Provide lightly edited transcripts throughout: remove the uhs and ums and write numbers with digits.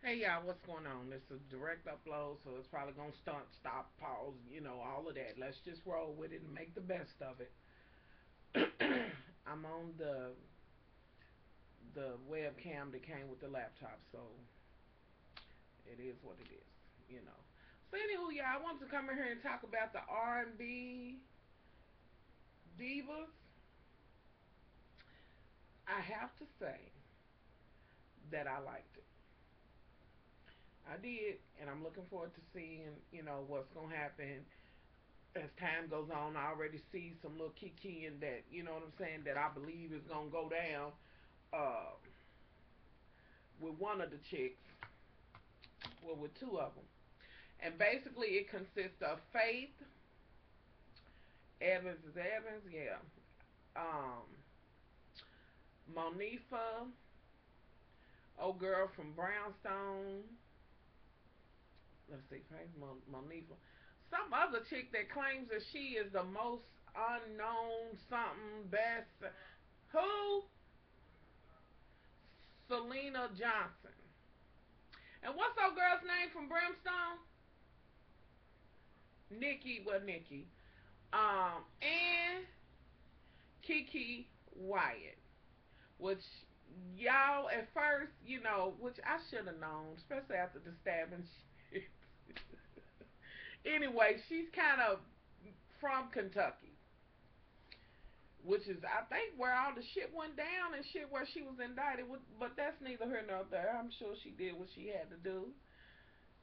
Hey y'all, what's going on? This is a direct upload, so it's probably gonna stunt, stop, pause, all of that. Let's just roll with it and make the best of it. I'm on the webcam that came with the laptop, so it is what it is. So anywho, y'all, I wanted to come in here and talk about the R&B Divas. I have to say that I liked it. I did, and I'm looking forward to seeing, what's gonna happen as time goes on. I already see some little Kiki and that, you know what I'm saying, that I believe is gonna go down uh, with one of the chicks, well, with two of them. And basically, it consists of Faith Evans, is Evans, yeah, um, Monifa, old girl from Brownstone. Let's see, Faith, Monifa. Some other chick that claims that she is the most unknown something best. Who? Selena Johnson. And what's that girl's name from Brimstone? Nikki, well, Nikki. And Kiki Wyatt. Which y'all at first, which I should have known, especially after the stabbing shit. Anyway, she's kind of from Kentucky, which is, I think, where all the shit went down and shit where she was indicted. But that's neither here nor there. I'm sure she did what she had to do.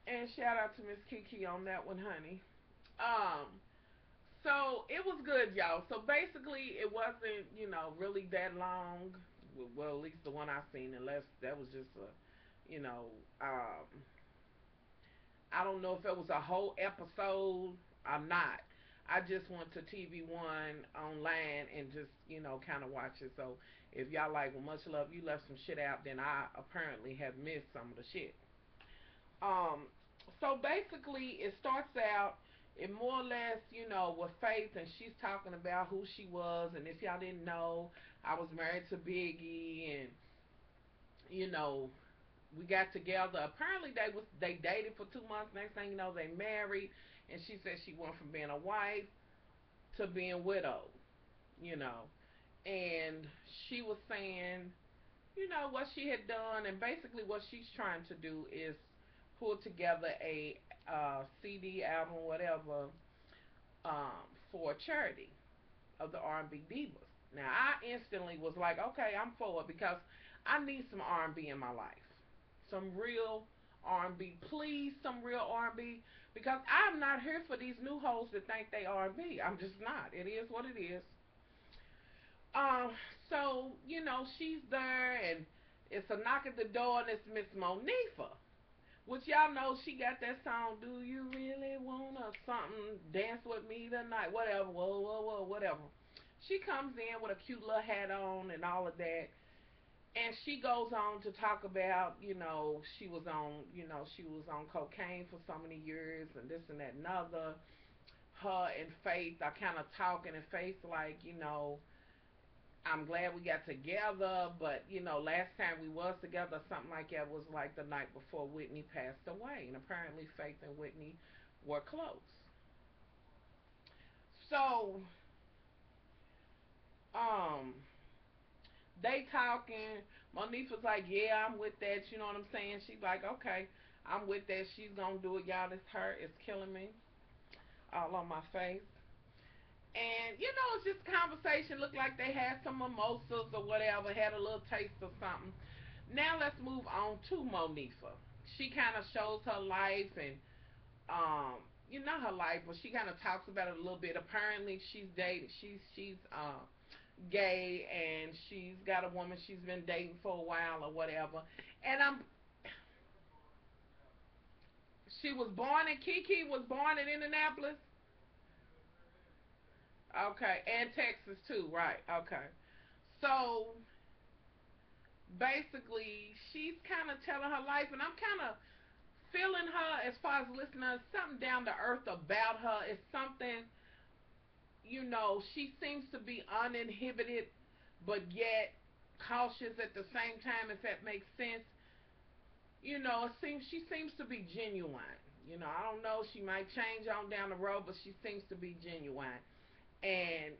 And shout out to Miss Kiki on that one, honey. Um, so it was good, y'all. So basically, it wasn't, really that long. Well, at least the one I seen, unless that was just a, you know, um, I don't know if it was a whole episode or not. I just went to TV One online and just, kind of watch it. So if y'all like, well, much love, you left some shit out, then I apparently have missed some of the shit. Um, so basically, it starts out, it more or less, with Faith, and she's talking about who she was, and if y'all didn't know, I was married to Biggie, and you know, we got together. Apparently, they dated for 2 months. Next thing you know, they married, and she said she went from being a wife to being widowed. You know, and she was saying, what she had done, and basically what she's trying to do is pull together a CD album, whatever, for a charity of the R&B Divas. Now, I instantly was like, okay, I'm for it because I need some R&B in my life, some real R&B, please, some real R&B, because I'm not here for these new hoes that think they R&B. I'm just not. It is what it is. Um, so she's there, and it's a knock at the door, and it's Miss Monifa, which y'all know she got that song. Do you really wanna something? Dance with me tonight? Whatever. Whoa, whoa, whoa, whatever. She comes in with a cute little hat on and all of that, and she goes on to talk about, she was on cocaine for so many years, and this and that and other. Her and Faith are kind of talking, and Faith like, I'm glad we got together, but last time we was together, something like that was like the night before Whitney passed away, and apparently Faith and Whitney were close. So, um, they talking. Monifa's like, yeah, I'm with that. You know what I'm saying? She's like, okay, I'm with that. She's gonna do it, y'all. It's her. It's killing me all on my face. And it's just conversation. Looked like they had some mimosas or whatever, had a little taste of something. Now let's move on to Monifa. She kind of shows her life and her life, but she kind of talks about it a little bit. Apparently, she's dating. She's gay, and she's got a woman she's been dating for a while or whatever. And she was born in Kiki was born in Indianapolis. Okay, and Texas too, right? Okay. So basically, she's kind of telling her life, and I'm kind of feeling her as far as listening. Something down to earth about her is something. She seems to be uninhibited, but yet cautious at the same time, if that makes sense. You know, she seems to be genuine. You know, I don't know. She might change on down the road, but she seems to be genuine, and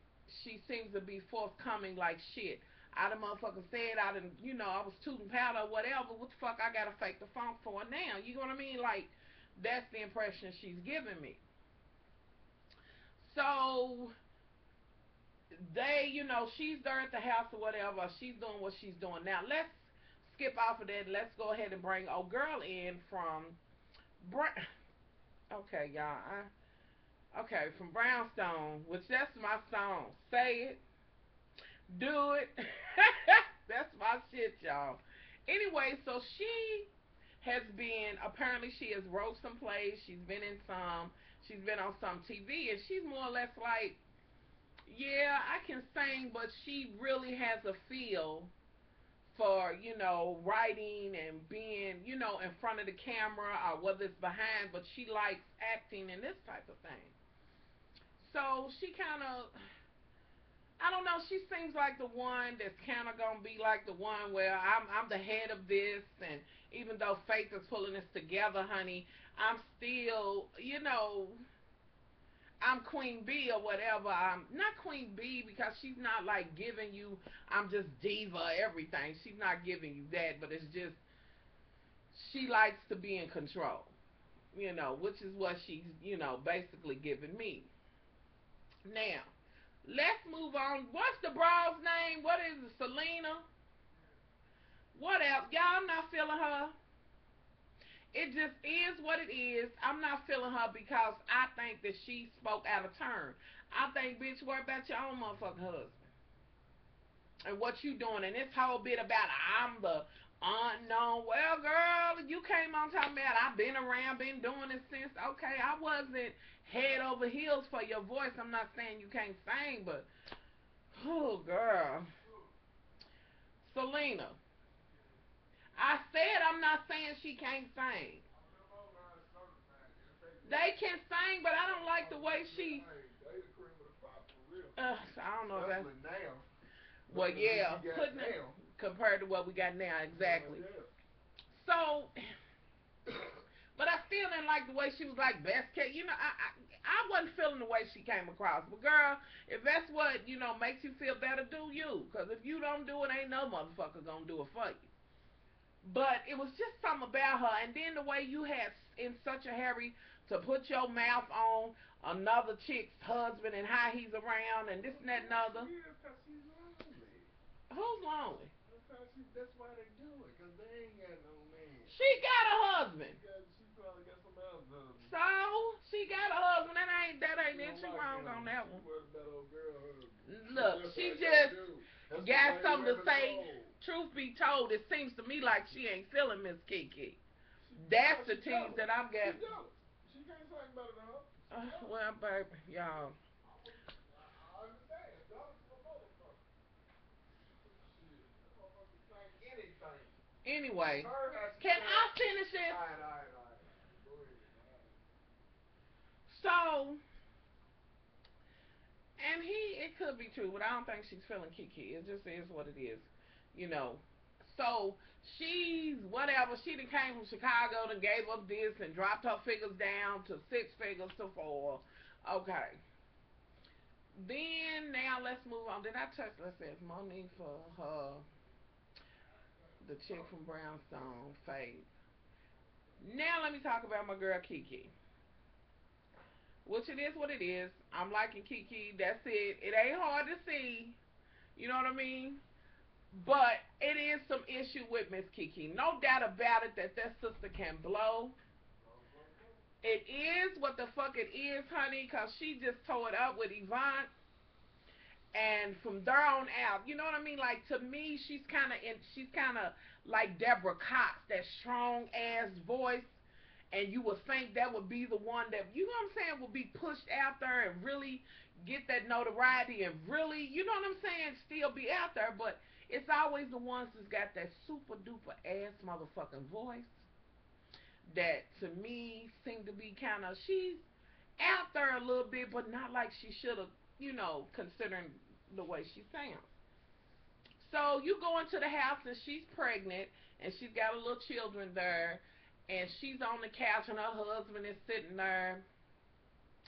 she seems to be forthcoming like shit. I done motherfucker said I done, you know, I was tooting powder or whatever. What the fuck I gotta fake the funk for now? You know what I mean? Like, that's the impression she's giving me. So you know, she's there at the house or whatever. She's doing what she's doing. Now let's skip off of that. Let's go ahead and bring old girl in from okay, y'all. Okay, from Brownstone, which that's my song. Say it, do it. That's my shit, y'all. Anyway, so she has been, apparently she has wrote some plays. She's been in some. She's been on some TV, and she's more or less like, yeah, I can sing, but she really has a feel for, you know, writing and being, you know, in front of the camera or whether it's behind, but she likes acting and this type of thing. So she kind of, I don't know, she seems like the one that's kind of going to be like the one where I'm the head of this, and even though Faith is pulling this together, honey, I'm still, you know, I'm Queen Bee or whatever. I'm not Queen Bee because she's not like giving you I'm just diva everything. She's not giving you that, but it's just she likes to be in control, you know, which is what she's, you know, basically giving me. Now, let's move on. What's the broad's name? What is it? Selena? What else? Y'all, I'm not feeling her. It just is what it is. I'm not feeling her because I think that she spoke out of turn. I think, bitch, worry about your own motherfucking husband and what you doing. And this whole bit about I'm the unknown. Well, girl, you came on talking about I've been around, been doing this since. Okay, I wasn't head over heels for your voice. I'm not saying you can't sing, but oh, girl, Selena. I said I'm not saying she can't sing. They can sing, but I don't like the way she. I don't know if that's. Well, yeah, putting it compared to what we got now, exactly. So, but I still didn't like the way she was like best case. You know, I wasn't feeling the way she came across. But girl, if that's what you know makes you feel better, do you? Because if you don't do it, ain't no motherfucker gonna do it for you. But it was just something about her, and then the way you had in such a hurry to put your mouth on another chick's husband and how he's around and this and that and other. Who's lonely? That's why they do it, cause they ain't got no man. She got a husband. She probably got some else husband. So she got a husband. That ain't it. She wrong on that one. Look, she just got something to say. Truth be told, it seems to me like she ain't feeling Miss Kiki. That's the tease that I'm getting. She can't sing better than her. Well, baby, y'all. I understand. Jealous of a motherfucker. Shit, that motherfucker can sing anything. Anyway, can I finish this? All right. Go ahead. All right. So, and it could be true, but I don't think she's feeling Kiki. It just is what it is, you know. So she's whatever. She done came from Chicago and gave up this and dropped her figures down to six figures to four. Okay. Then now let's move on. Did I touch? Let's say it's Monifa, her, the chick from Brownstone, Faith. Now let me talk about my girl Kiki. Which it is what it is. I'm liking Kiki. That's it. It ain't hard to see. You know what I mean? But it is some issue with Miss Kiki. No doubt about it that sister can blow. It is what the fuck it is, honey, because she just tore it up with Yvonne. And from there on out, you know what I mean? Like to me, she's kind of like Deborah Cox, that strong ass voice, and you would think that would be the one that you know what I'm saying would be pushed out there and really get that notoriety and really, you know what I'm saying, still be out there, but it's always the ones that's got that super duper ass motherfucking voice that to me seem to be kind of she's out there a little bit, but not like she should have, you know, considering the way she sounds. So you go into the house and she's pregnant and she's got a little children there and she's on the couch and her husband is sitting there.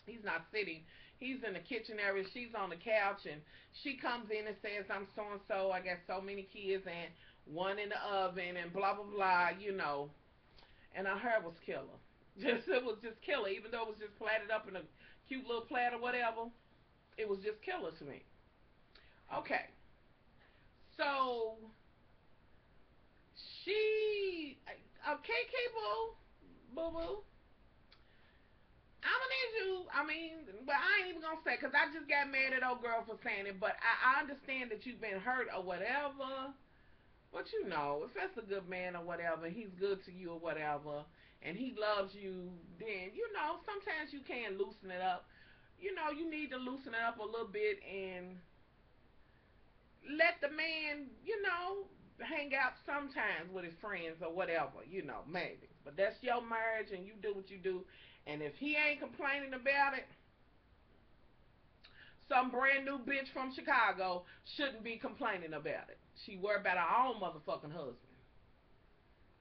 He's not sitting. He's in the kitchen area. She's on the couch and she comes in and says, I'm so and so. I got so many kids and one in the oven and blah blah blah. And her hair was killer. Just it was just killer. Even though it was just platted up in a cute little plait or whatever, it was just killer to me. Okay, so she, Kiki boo boo. I'm gonna need you. I mean, but I ain't even gonna say because I just got mad at old girl for saying it. But I understand that you've been hurt or whatever. But if that's a good man or whatever, he's good to you or whatever, and he loves you, then sometimes you can loosen it up. You need to loosen it up a little bit and let the man, hang out sometimes with his friends or whatever, maybe. But that's your marriage and you do what you do. And if he ain't complaining about it, some brand new bitch from Chicago shouldn't be complaining about it. She worried about her own motherfucking husband.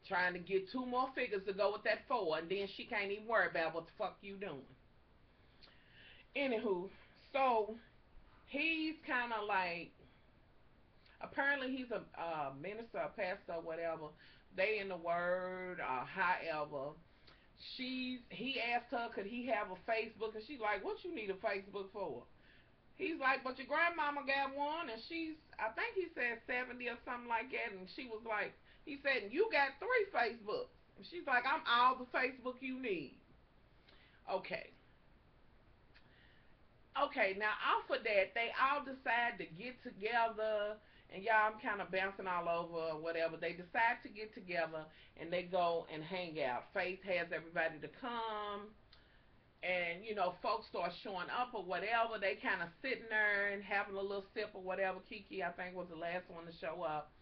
Trying to get two more figures to go with that four, and then she can't even worry about what the fuck you doing. Anywho, so he's kind of like, apparently he's a minister, a pastor, whatever. They in the word, however. He asked her, could he have a Facebook, and she's like, what you need a Facebook for? He's like, but your grandmama got one, and I think he said 70 or something like that, and she was like, he said, you got 3 Facebooks. And she's like, I'm all the Facebook you need. Okay. Okay, now off of that, they all decide to get together, and y'all, I'm kind of bouncing all over or whatever. They decide to get together, and they go and hang out. Faith has everybody to come, and folks start showing up or whatever. They kind of sitting there and having a little sip or whatever. Kiki, I think, was the last one to show up,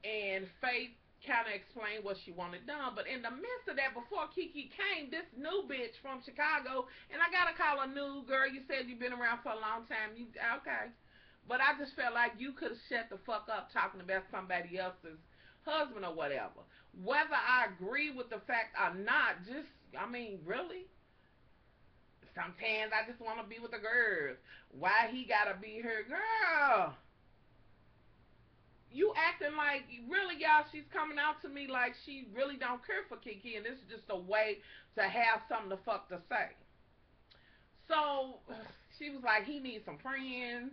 and Faith kind of explained what she wanted done. But in the midst of that, before Kiki came, this new bitch from Chicago, and I gotta call her new girl. You said you've been around for a long time. You okay? But I just felt like you could have shut the fuck up talking about somebody else's husband or whatever. Whether I agree with the fact or not, I mean, really? Sometimes I just want to be with the girls. Why he gotta be her girl? You acting like, really, y'all, she's coming out to me like she really don't care for Kiki, and this is just a way to have something to fuck to say. So she was like, he needs some friends,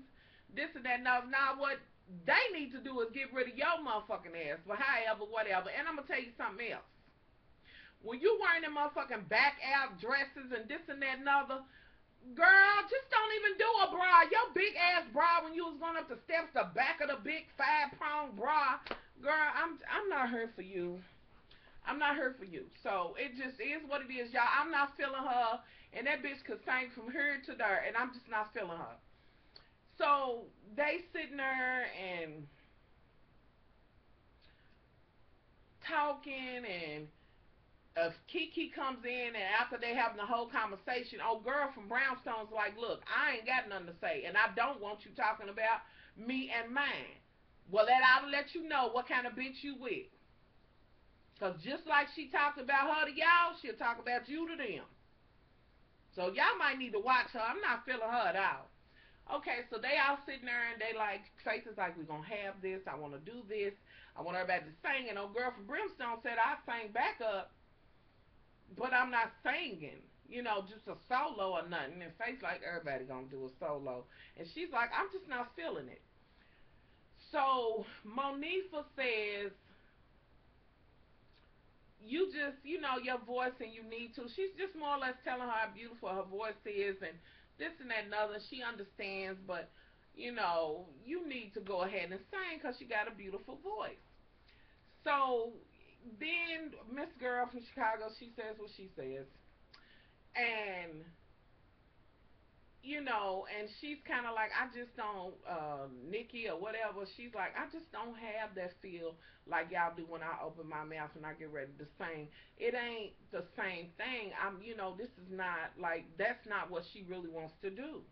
this and that. Now what they need to do is get rid of your motherfucking ass. But however, whatever. And I'm gonna tell you something else. When you wearing them motherfucking back out dresses and this and that and other, girl, just don't even do a bra. Your big ass bra when you was going up the steps, the back of the big 5-prong bra. Girl, I'm not here for you. I'm not here for you. So it just is what it is, y'all. I'm not feeling her, and that bitch could sing from here to there, and I'm just not feeling her. So they sitting there and talking, and if Kiki comes in and after they having the whole conversation, old girl from Brownstone's like, look, I ain't got nothing to say, and I don't want you talking about me and mine. Well, that ought to let you know what kind of bitch you with. Because just like she talked about her to y'all, she'll talk about you to them. So y'all might need to watch her. I'm not feeling her at all. Okay, so they all sitting there and they like, Faith is like, we're going to have this. I want to do this. I want everybody to sing. And old girl from Brimstone said, I sang back up, but I'm not singing, just a solo or nothing. And Faith's like, everybody gonna do a solo. And she's like, I'm just not feeling it. So Monifa says, you just, your voice and you need to. She's just more or less telling her how beautiful her voice is and this and that and other. She understands, but, you need to go ahead and sing because you got a beautiful voice. So then Miss Girl from Chicago, she says what she says. And and she's kind of like, I just don't, Nikki or whatever, she's like, I just don't have that feel like y'all do when I open my mouth and I get ready to sing. It ain't the same thing. This is not, like, that's not what she really wants to do.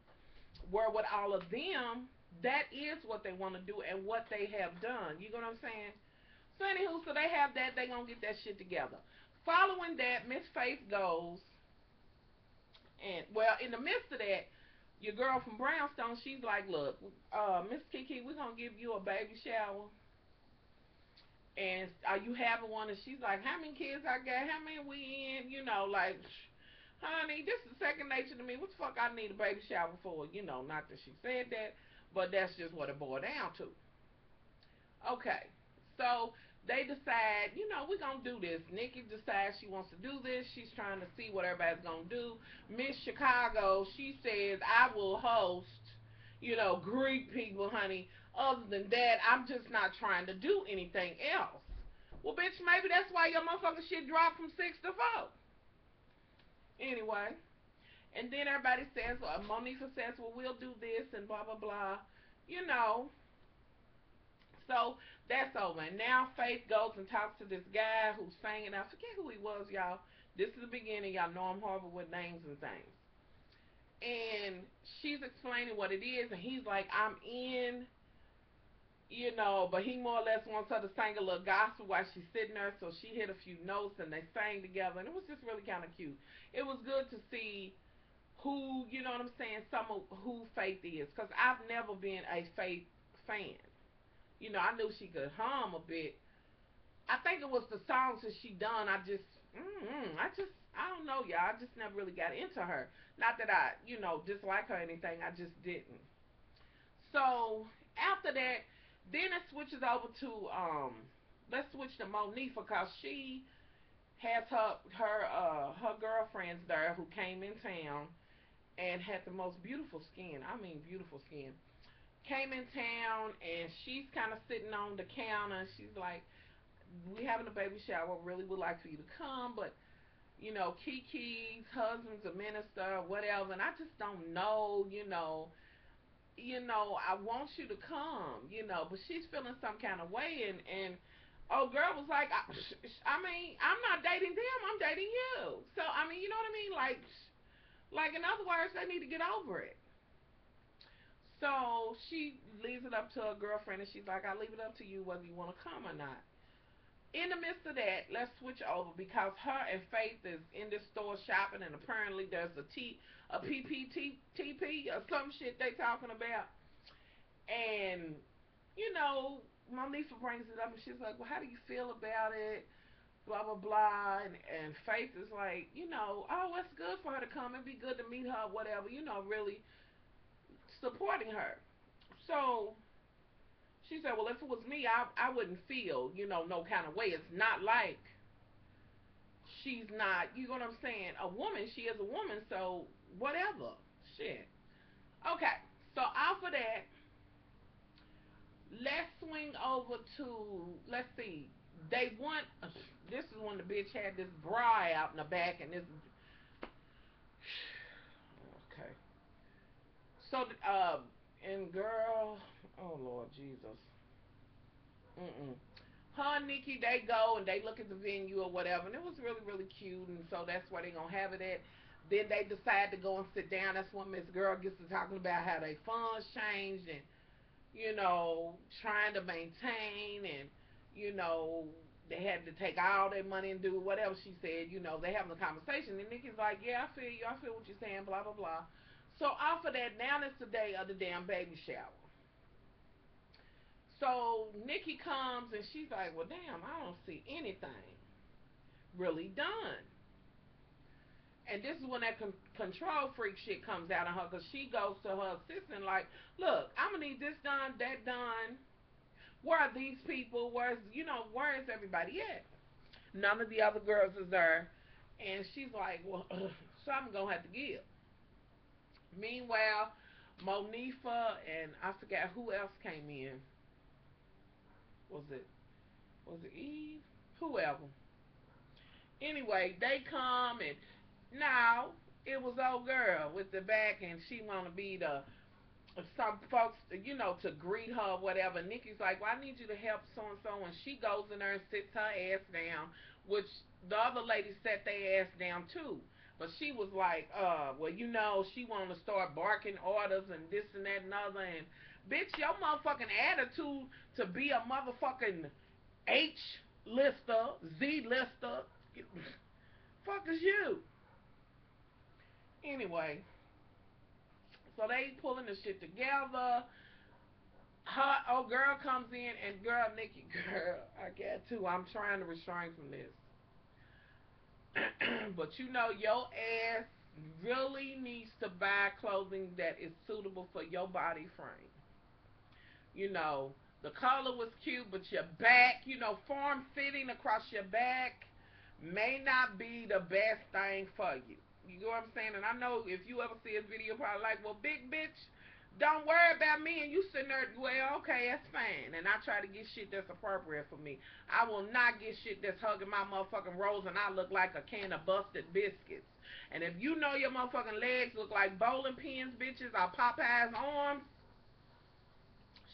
Where with all of them, That is what they want to do and what they have done. You know what I'm saying? So anywho, so they have that. They gonna get that shit together. Following that, Miss Faith goes and well, in the midst of that, your girl from Brownstone, she's like, look, Miss Kiki, we're gonna give you a baby shower. And are you having one? And she's like, how many kids I got? How many we in? You know, like, honey, this is second nature to me. What the fuck I need a baby shower for? You know, not that she said that, but that's just what it boiled down to. Okay, so they decide, you know, we're gonna do this. Nikki decides she wants to do this. She's trying to see what everybody's gonna do. Miss Chicago, she says, I will host, you know, greet people, honey. Other than that, I'm just not trying to do anything else. Well, bitch, maybe that's why your motherfucking shit dropped from 6 to 4. Anyway, and then everybody says, Monifa says, well, we'll do this and blah, blah, blah. You know, so that's over. And now Faith goes and talks to this guy who's singing. I forget who he was, y'all. This is the beginning. Y'all know I'm horrible with names and things. And she's explaining what it is, and he's like, I'm in, you know, but he more or less wants her to sing a little gospel while she's sitting there. So she hit a few notes, and they sang together, and it was just really kind of cute. It was good to see who, you know what I'm saying, some of who Faith is, because I've never been a Faith fan. You know, I knew she could hum a bit. I think it was the songs that she done. I don't know, y'all. I just never really got into her. Not that I, you know, dislike her or anything. I just didn't. So after that, then it switches over to let's switch to Monifa because she has her girlfriends there who came in town and had the most beautiful skin. I mean, beautiful skin. Came in town and she's kind of sitting on the counter. She's like, we having a baby shower. Really would like for you to come, but you know, Kiki's husband's a minister, whatever, and I just don't know, I want you to come, but she's feeling some kind of way, and oh, girl was like, I mean, I'm not dating them, I'm dating you. So I mean, you know what I mean? Like in other words, they need to get over it. So she leaves it up to her girlfriend, and she's like, I leave it up to you whether you want to come or not. In the midst of that, let's switch over because her and Faith is in this store shopping, and apparently there's a PPTP or some shit they talking about, and Monifa brings it up, and she's like, "Well, how do you feel about it?" Blah blah blah, and Faith is like, "Oh, it's good for her to come. It'd be good to meet her, whatever." Really supporting her. So she said, "Well, if it was me, I wouldn't feel, no kind of way. It's not like she's not, you know what I'm saying, a woman. She is a woman, so whatever. Shit. Okay, so off of that, let's swing over to, let's see, they want, this is when the bitch had this bra out in the back, and this, okay. So, and girl, oh Lord Jesus. Mm-mm. Her and Nikki, they go and they look at the venue or whatever, and it was really, really cute, and so that's where they're going to have it at. Then they decide to go and sit down. That's when Miss Girl gets to talking about how their funds changed and, trying to maintain and, you know, they had to take all their money and do whatever she said, they having a conversation. And Nikki's like, yeah, I feel you. I feel what you're saying, blah, blah, blah. So off of that, now it's the day of the damn baby shower. So Nikki comes and she's like, well, damn, I don't see anything really done. And this is when that control freak shit comes out of her because she goes to her assistant like, look, I'm going to need this done, that done. Where are these people? Where is everybody at? None of the other girls is there. And she's like, well, something going to have to give. Meanwhile, Monifa and I forgot who else came in. Was it Eve? Whoever. Anyway, they come and now it was old girl with the back and she wanna be the some folks, to greet her, whatever. Nikki's like, well, I need you to help so and so, and she goes in there and sits her ass down, which the other lady sat their ass down too. But she was like, well, she wanted to start barking orders and this and that and other, and Bitch, your motherfucking attitude to be a motherfucking H lister, Z lister. Fuck is you. Anyway, so they pulling the shit together. Her old girl comes in and girl, Nikki, girl, I got to. I'm trying to restrain from this. But you know, your ass really needs to buy clothing that is suitable for your body frame. You know, the color was cute, but your back, you know, form fitting across your back may not be the best thing for you. You know what I'm saying? And I know if you ever see this video, you're probably like, well, big bitch, don't worry about me. And you sitting there, well, okay, that's fine. And I try to get shit that's appropriate for me. I will not get shit that's hugging my motherfucking rolls and I look like a can of busted biscuits. And if you know your motherfucking legs look like bowling pins, bitches, or Popeye's arms,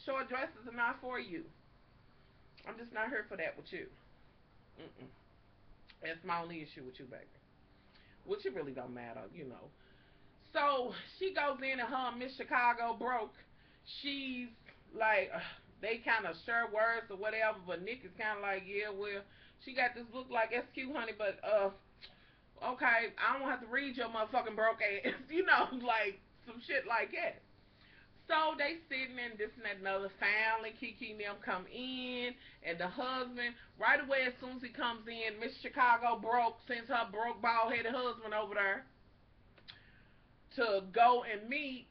short dresses are not for you. I'm just not here for that with you. Mm-mm. That's my only issue with you, baby. Which it really don't matter, you know. So she goes in and her and Miss Chicago broke. She's like, they kind of share words or whatever, but Nick is kind of like, yeah, well, she got this look like SQ, honey, but okay, I don't have to read your motherfucking broke ass, you know, like some shit like that. So they sitting in this and that and other family. Kiki and them come in, and the husband, right away as soon as he comes in, Miss Chicago broke, sends her broke bald headed husband over there to go and meet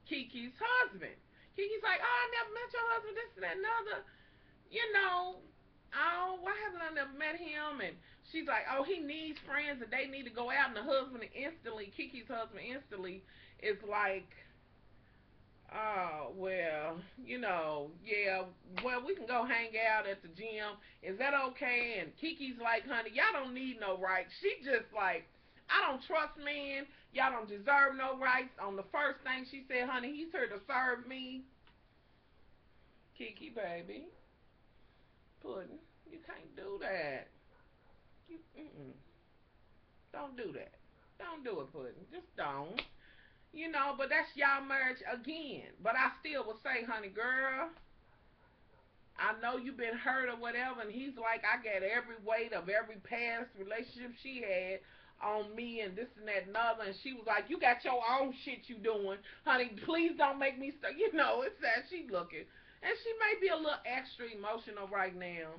Kiki's husband. Kiki's like, oh, I never met your husband, this and that and other. You know, oh, why haven't I never met him? And she's like, oh, he needs friends and they need to go out. And the husband instantly, Kiki's husband instantly is like, oh, well, you know, yeah, well, we can go hang out at the gym. Is that okay? And Kiki's like, honey, y'all don't need no rights. She just like, I don't trust men. Y'all don't deserve no rights. On the first thing she said, honey, he's here to serve me. Kiki, baby, Puddin', you can't do that. You, don't do that. Don't do it, Puddin'. Just don't. You know, but that's y'all marriage again. But I still would say, honey, girl, I know you've been hurt or whatever. And he's like, I got every weight of every past relationship she had on me and this and that and other. And she was like, you got your own shit you doing. Honey, please don't make me start. You know, it's that she looking. And she may be a little extra emotional right now.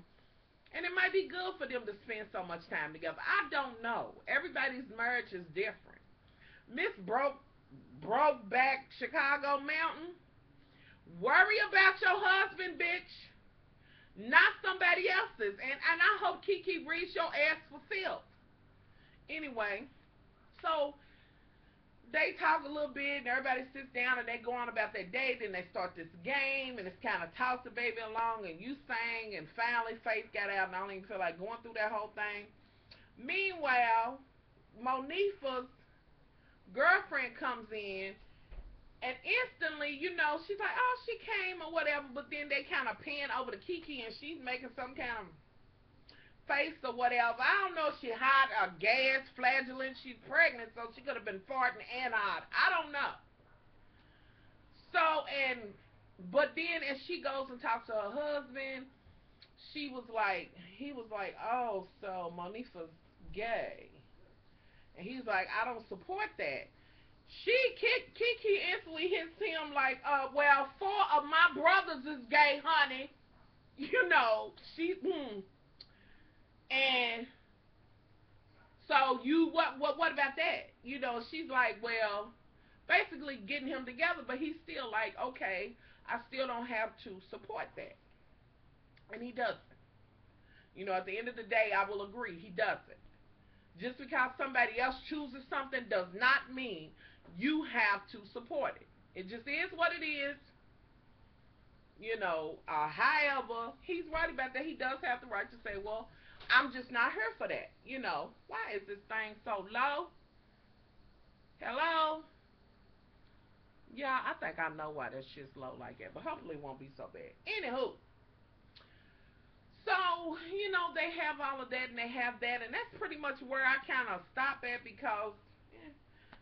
And it might be good for them to spend so much time together. I don't know. Everybody's marriage is different. Miss broke back Chicago Mountain. Worry about your husband, bitch, not somebody else's. And I hope Kiki reads your ass for filth. Anyway, so they talk a little bit, and everybody sits down and they go on about their day. Then they start this game, and it's kind of toss the baby along, and you sang, and finally Faith got out, and I don't even feel like going through that whole thing. Meanwhile, Monifa's girlfriend comes in, and instantly, you know, she's like, oh, she came or whatever, but then they kind of pan over to Kiki, and she's making some kind of face or whatever. I don't know if she hot or gas, flagellant. She's pregnant, so she could have been farting and hot. I don't know. So, but then as she goes and talks to her husband, she was like, he was like, oh, so Monifa's gay. And he's like, I don't support that. Kiki instantly hits him like, well, four of my brothers is gay, honey. You know, and so you, what about that? You know, she's like, well, basically getting him together, but he's still like, okay, I still don't have to support that. And he doesn't. You know, at the end of the day, I will agree, he doesn't. Just because somebody else chooses something does not mean you have to support it. It just is what it is. You know, however, he's right about that. He does have the right to say, well, I'm just not here for that. You know, why is this thing so low? Hello? Yeah, I think I know why that shit's low like that, but hopefully it won't be so bad. Anywho, so, you know, they have all of that and they have that, and that's pretty much where I kind of stop at because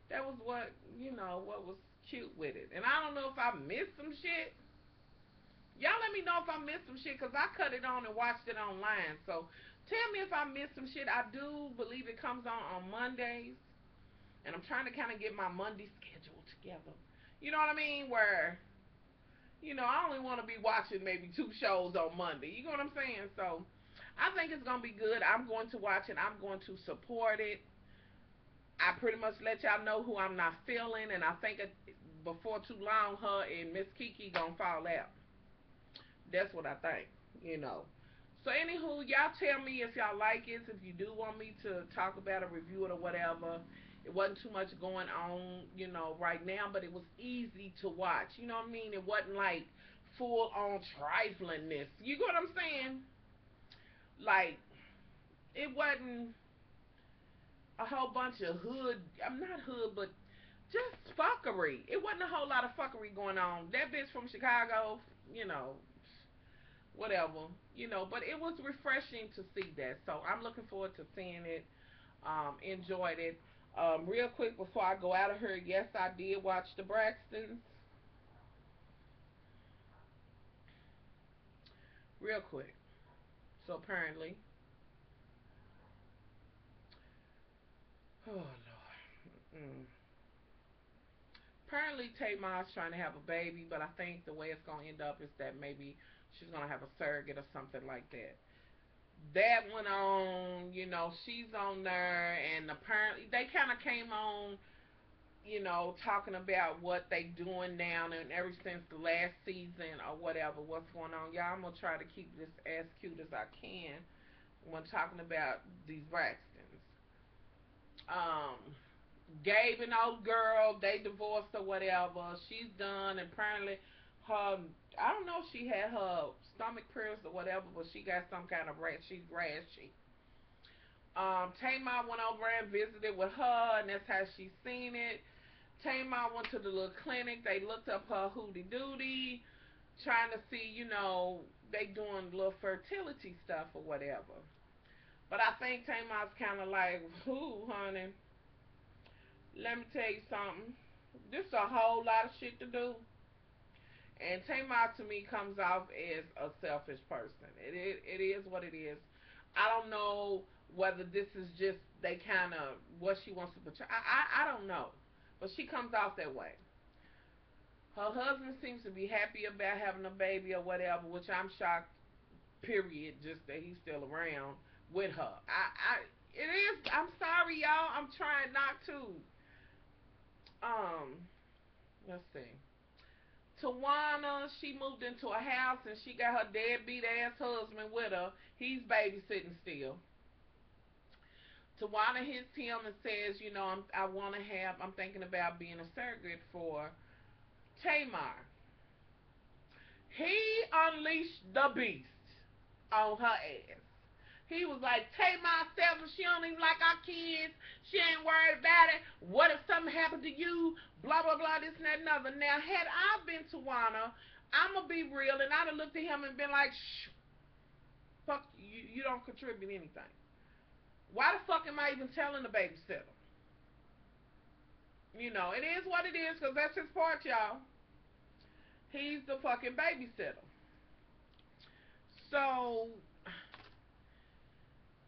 that was what, you know, what was cute with it. And I don't know if I missed some shit. Y'all let me know if I missed some shit, because I cut it on and watched it online. So tell me if I missed some shit. I do believe it comes on Mondays. And I'm trying to kind of get my Monday schedule together. You know what I mean? Where, I only want to be watching maybe 2 shows on Monday. You know what I'm saying? So I think it's going to be good. I'm going to watch it. I'm going to support it. I pretty much let y'all know who I'm not feeling. And I think before too long, her and Miss Kiki going to fall out. That's what I think. So anywho, y'all tell me if y'all like it, if you do want me to talk about it, review it or whatever. It wasn't too much going on, right now, but it was easy to watch. You know what I mean? It wasn't like full on triflingness. You get what I'm saying? Like, it wasn't a whole bunch of hood. I'm not hood, but just fuckery. It wasn't a whole lot of fuckery going on. That bitch from Chicago, you know, whatever. But it was refreshing to see that. So I'm looking forward to seeing it. Enjoyed it. Real quick before I go out of here, yes, I did watch the Braxtons. Real quick. So apparently, oh Lord, apparently Tamar's trying to have a baby, but I think the way it's gonna end up is that maybe she's gonna have a surrogate or something like that. That went on, she's on there, and apparently they kind of came on, talking about what they doing now and ever since the last season or whatever, what's going on. Y'all, I'm gonna try to keep this as cute as I can when talking about these Braxtons. Um, Gabe and old girl, they divorced or whatever. She's done, and apparently her, I don't know if she had her stomach pierced or whatever, but she got some kind of rash. She's rashy. Tamar went over and visited with her, and that's how she seen it. Tamar went to the little clinic. They looked up her hootie doody, trying to see, they doing little fertility stuff or whatever. But I think Tamar's kind of like, who, honey? Let me tell you something. This is a whole lot of shit to do. And Tamar to me comes off as a selfish person. It is what it is. I don't know whether this is just they kind of what she wants to portray. I don't know, but she comes off that way. Her husband seems to be happy about having a baby or whatever, which I'm shocked. Period. Just that he's still around with her. It is. I'm sorry, y'all. I'm trying not to. Um, let's see. Tawana, she moved into a house and she got her deadbeat ass husband with her. He's babysitting still. Tawana hits him and says, I want to have, I'm thinking about being a surrogate for Tamar. He unleashed the beast on her ass. He was like, Tamar selfish, she don't even like our kids. She ain't worried about it. What if something happened to you? Blah, blah, blah, this and that and other. Now, had I been Tawana, I'm going to be real, and I'd have looked at him and been like, shh, fuck you, you don't contribute anything. Why the fuck am I even telling the babysitter? It is what it is, because that's his part, y'all. He's the fucking babysitter. So,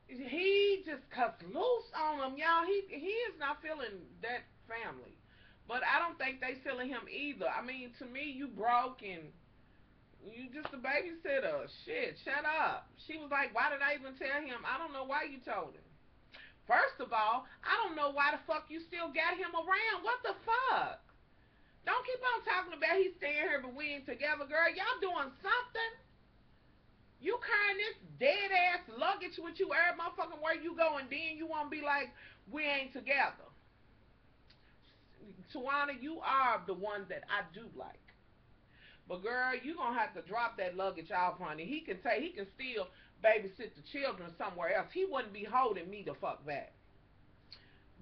he just cuts loose on them, y'all. He is not feeling that family, but I don't think they feeling him either. I mean, to me, you broke and you just a babysitter. Shit, shut up. She was like, why did I even tell him? I don't know why you told him. First of all, I don't know why the fuck you still got him around. What the fuck? Don't keep on talking about he's staying here, but we ain't together, girl. Y'all doing something? You carrying this dead ass luggage with you every motherfucking where you go, and then you want to be like, we ain't together. Tawana, you are the one that I do like. But girl, you gonna have to drop that luggage off, honey. He can still babysit the children somewhere else. He wouldn't be holding me the fuck back.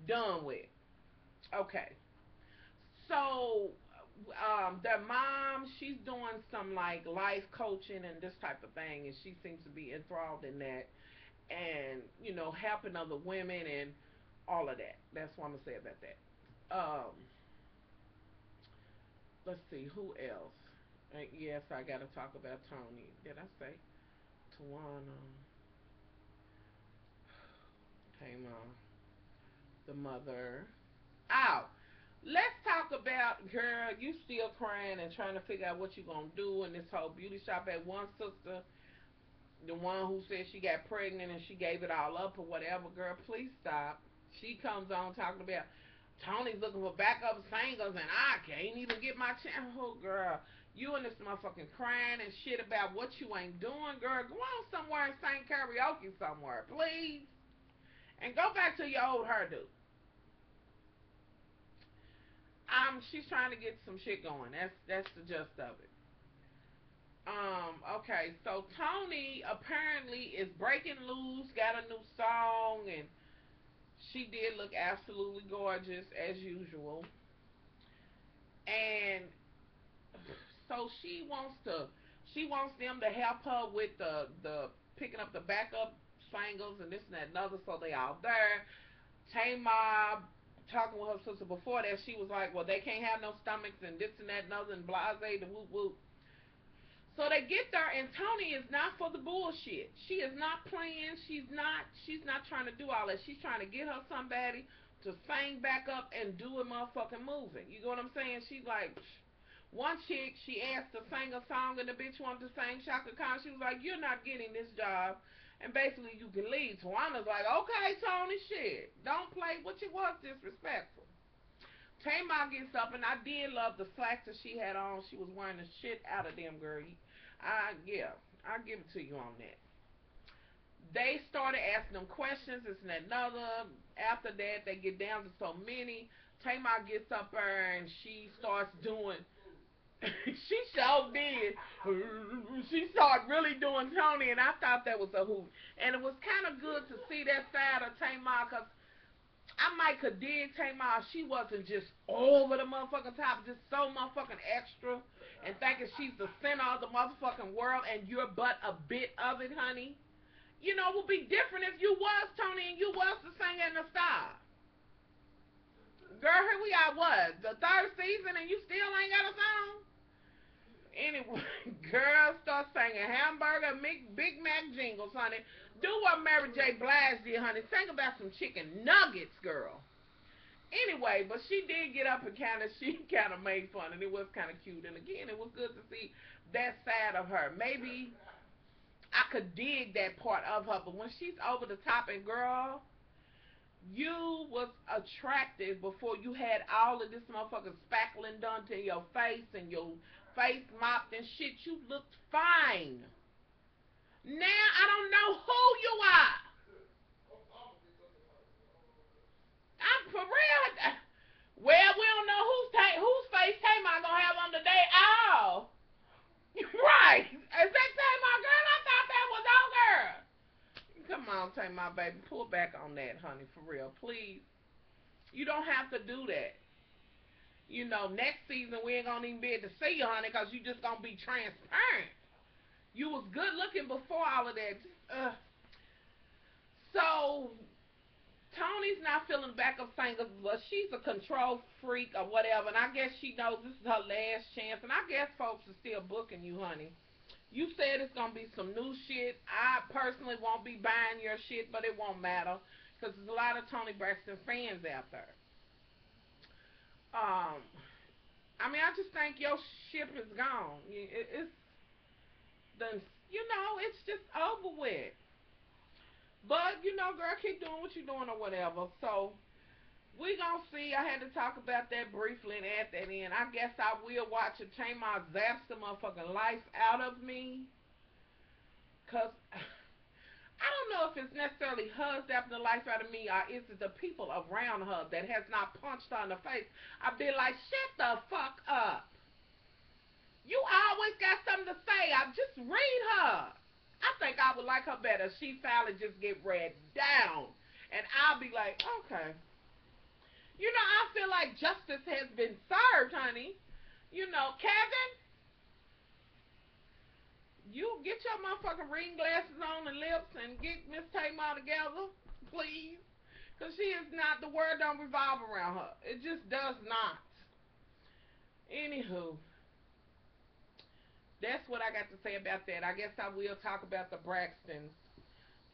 Done with. Okay. So their mom, she's doing some like life coaching and this type of thing, and she seems to be enthralled in that, and helping other women and all of that. That's what I'm gonna say about that. Let's see, who else? Yes, I gotta talk about Toni. Did I say Tawana? Tamar, the mother. Oh, let's talk about, girl, you still crying and trying to figure out what you gonna do in this whole beauty shop. At one sister, the one who said she got pregnant and she gave it all up or whatever, girl, please stop. She comes on talking about Tony's looking for backup singers and I can't even get my chance. Oh, girl, you and this motherfucking crying and shit about what you ain't doing, girl. Go on somewhere and sing karaoke somewhere, please. And go back to your old hairdo. She's trying to get some shit going. That's the gist of it. Okay, so Toni apparently is breaking loose, got a new song, and she did look absolutely gorgeous as usual. And so she wants them to help her with the picking up the backup singles and this and that and other. So they all there. Tamar talking with her sister before that, she was like, well, they can't have no stomachs and this and that and other and blase the whoop whoop. So they get there, and Toni is not for the bullshit. She is not playing. She's not trying to do all that. She's trying to get her somebody to sing back up and do a motherfucking moving. You know what I'm saying? She's like, one chick, she asked to sing a song, and the bitch wanted to sing Shaka Khan. She was like, you're not getting this job, and basically you can leave. Tawana's like, okay, Toni, shit. Don't play. What you was disrespectful. Tamar gets up, and I did love the slacks that she had on. She was wearing the shit out of them, girl. Yeah, I'll give it to you on that. They started asking them questions, this and that, another. After that, they get down to so many. Tamar gets up there, and she starts doing. She so did. She started really doing Toni, and I thought that was a hoot. And it was kind of good to see that side of Tamar, because I might could dig Tamar. She wasn't just over the motherfucking top, just so motherfucking extra, and thinking she's the center of the motherfucking world, and you're but a bit of it, honey. You know, it would be different if you was Toni and you was the singer and the star. Girl, here we are, what, the third season, and you still ain't got a song? Anyway, girl, start singing hamburger, Big Mac jingles, honey. Do what Mary J. Blige did, honey. Sing about some chicken nuggets, girl. Anyway, but she did get up and she kind of made fun, and it was kind of cute. And again, it was good to see that side of her. Maybe I could dig that part of her, but when she's over the top, and girl, you was attractive before you had all of this motherfucking spackling done to your face and your face mopped and shit. You looked fine. Now I don't know who you are. I'm for real. Well, we don't know whose face Tamar gonna have on today. Oh, right. Is that Tamar girl? I thought that was our girl. Come on, Tamar baby, pull back on that, honey, for real, please. You don't have to do that. You know, next season we ain't gonna even be able to see you, honey, because you just gonna be transparent. You was good looking before all of that. So Toni's not feeling backup singers, but she's a control freak or whatever, and I guess she knows this is her last chance. And I guess folks are still booking you, honey. You said it's gonna be some new shit. I personally won't be buying your shit, but it won't matter because there's a lot of Toni Braxton fans out there. Um, I mean, I just think your ship is gone. It's done. You know, it's just over with. But you know, girl, keep doing what you're doing or whatever. So we gonna see. I had to talk about that briefly and add that in. I guess I will watch it. Tamar zaps the motherfucking life out of me, cause I don't know if it's necessarily her zapping the life out of me, or is it the people around her that has not punched her in the face. I've been like, shut the fuck up. You always got something to say. I just read her. I think I would like her better. She finally just get read down, and I'll be like, okay. You know, I feel like justice has been served, honey. You know, Kevin, you get your motherfucking reading glasses on and lips and get Miss Tamar together, please. Because she is not, the world don't revolve around her. It just does not. Anywho, that's what I got to say about that. I guess I will talk about the Braxtons,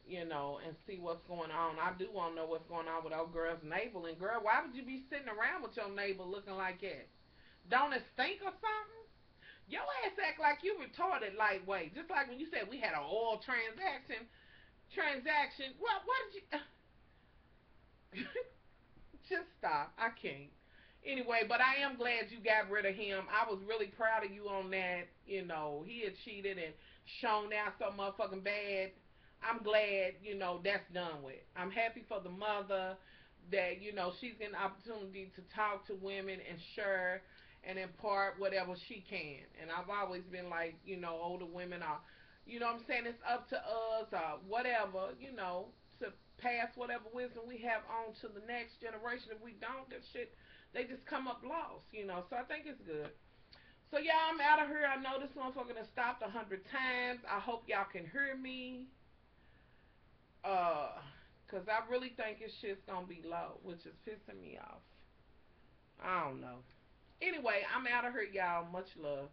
and see what's going on. I do want to know what's going on with old girl's navel. And girl, why would you be sitting around with your neighbor looking like that? Don't it stink or something? Your ass act like you retarded lightweight. Just like when you said we had an oil transaction. What did you? Just stop. I can't. Anyway, but I am glad you got rid of him. I was really proud of you on that. He had cheated and shown out so motherfucking bad. I'm glad, that's done with. I'm happy for the mother that, she's getting an opportunity to talk to women and share and impart whatever she can. And I've always been like, older women are, what I'm saying, it's up to us or whatever, to pass whatever wisdom we have on to the next generation. If we don't, that shit, they just come up lost, So I think it's good. So y'all, I'm out of here. I know this motherfucker done stopped 100 times. I hope y'all can hear me. Cause I really think this shit's gonna be low, which is pissing me off. I don't know. Anyway, I'm out of here, y'all. Much love.